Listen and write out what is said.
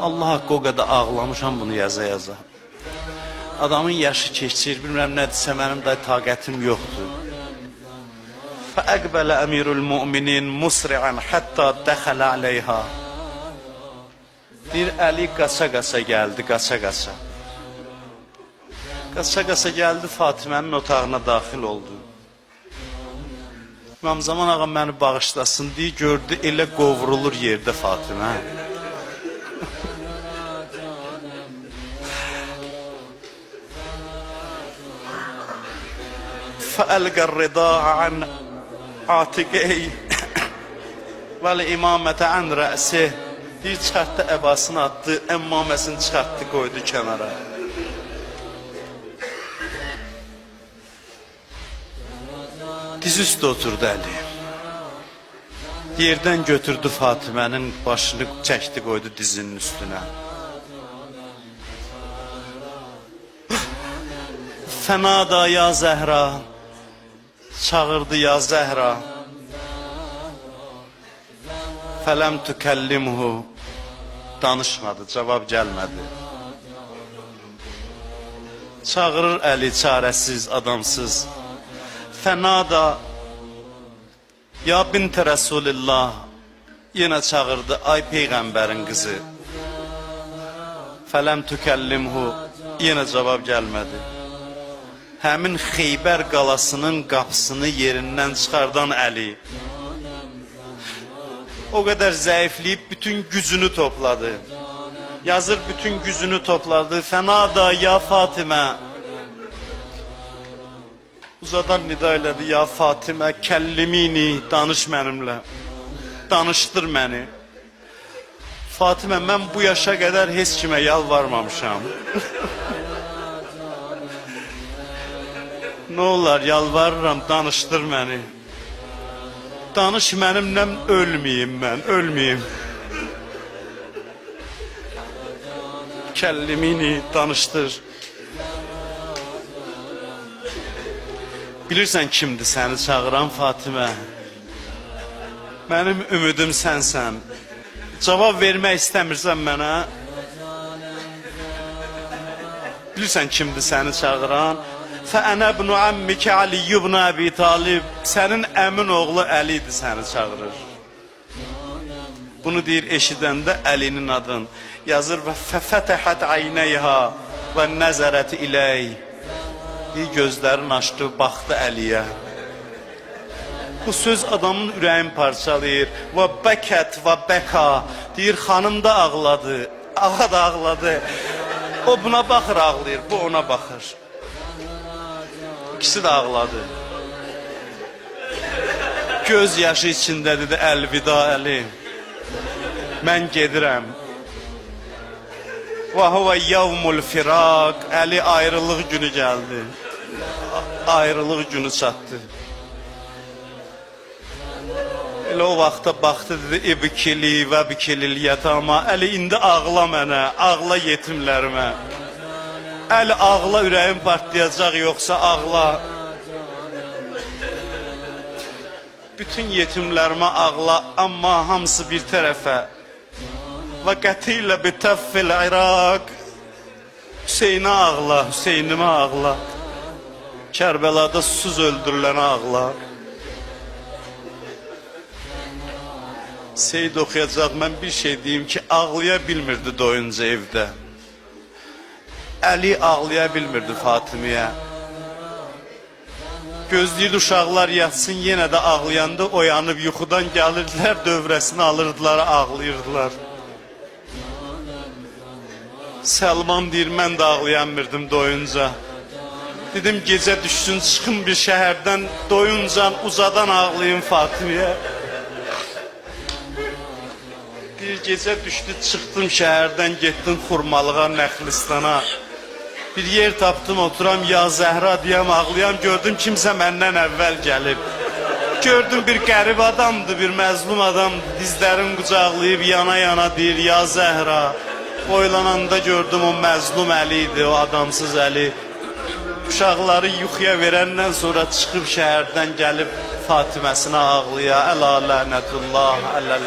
Allah haqqı o qədər ağlamışam bunu yaza. Adamın yaşı keçir, bilmirəm nə desə mənim də taqətim yoxdur. Fəəqbələ əmirul müminin musri'an hətta dəxələ aleyha. Deyir, Əli qaça-qaça gəldi, qaça-qaça. Qaça-qaça gəldi, Fatimənin otağına daxil oldu. İmam Zaman ağa məni bağışlasın deyə gördü, elə qovrulur yerdə Fatimə. فألقى الرضاع عن عاتقه والإمامة عن رأسه. Bir çıxartdı, əbasını attı, əmmaməsini çıxartdı, qoydu kənara. Diz üstə oturdu Əli. Yerdən götürdü Fatimənin başını, çəkdi, qoydu dizinin üstünə. Fənada ya Zəhra, çağırdı ya Zəhra. Fələm tükəllimhu, danışmadı, cavab gəlmədi. Çağırır Əli çarəsiz, adamsız. Fənada ya bint Rasulillah, yenə çağırdı, ay Peyğəmbərin qızı. Fələm tükəllimhu, yenə cavab gəlmədi. Həmin Xeybər qalasının qapısını yerindən çıxardan Əli o qədər zəifləyib bütün gücünü topladı. Yazır, bütün gücünü topladı. Fənada ya Fatimə, uzadan nida elədi, ya Fatimə kəllimini, danış mənimlə, danışdır məni. Fatimə, mən bu yaşa qədər heç kimə yalvarmamışam. Ne olar, yalvarıram, danışdır məni. Danış mənimlə, ölməyim mən, ölməyim. Kəllimini danışdır. Bilirsən kimdir səni çağıran Fatimə? Mənim ümidim sənsən. Cavab vermək istəmirsən mənə? Bilirsən kimdir səni çağıran? Fəənə ibn-i əmmikə Ali ibn Əbi Talib, sənin əmin oğlu Əlidir səni çağırır. Bunu deyir, eşidəndə Əlinin adın yazır və fəfətəhət əynəyha və nəzərət iləy. Bir gözlərini açdı, baxdı Əliyə. Bu söz adamın ürəyin parçalayır. Və bəkət və bəka, deyir, xanım da ağladı, ağa da ağladı. O buna baxır, ağlayır, bu ona baxır. İkisi de ağladı. Göz yaşı içində dedi, əlvida Əli, mən gedirəm. Və huvə yevmul firaq, Əli ayrılıq günü gəldi. Ayrılıq günü çatdı. Elə o vaxta baxdı, dedi, ibkili və bikilil yətama, Əli indi ağla mənə, ağla yetimlərimə. Əli ağla, ürəyim partlayacaq, yoxsa ağla. Bütün yetimlərimə ağla, amma hamısı bir tərəfə. Və qətilə bitəffil İraq. Hüseynə ağla, Hüseynimə ağla. Kərbəlada susuz öldürülənə ağla. Seyid oxuyacaq, mən bir şey deyim ki, ağlaya bilmirdi doyunca evdə. Əli ağlaya bilmirdi Fatimiyə. Gözləyirdi uşaqlar yatsın, yenə də ağlayanda oyanıb yuxudan gəlirdilər, dövrəsini alırdılar, ağlayırdılar. Səlman deyir, mən də ağlayanmirdim doyunca. Dedim, gecə düşsün, çıxın bir şəhərdən, doyunca uzadan ağlayın Fatimiyə. Bir gecə düşdü, çıxdım şəhərdən, getdim Xurmalığa, Nəxlistana. Bir yer tapdım, oturam, ya Zəhra deyəm, ağlayam, gördüm kimsə məndən əvvəl gəlib. Gördüm bir qərib adamdır, bir məzlum adamdır, dizlərin qucaqlayıb yana-yana deyir, ya Zəhra. Boylananda gördüm o məzlum Əli idi, o adamsız Əli. Uşaqları yuxuya verəndən sonra çıxıb şəhərdən gəlib Fatiməsinə ağlıya, ələ lənətullah, əlləl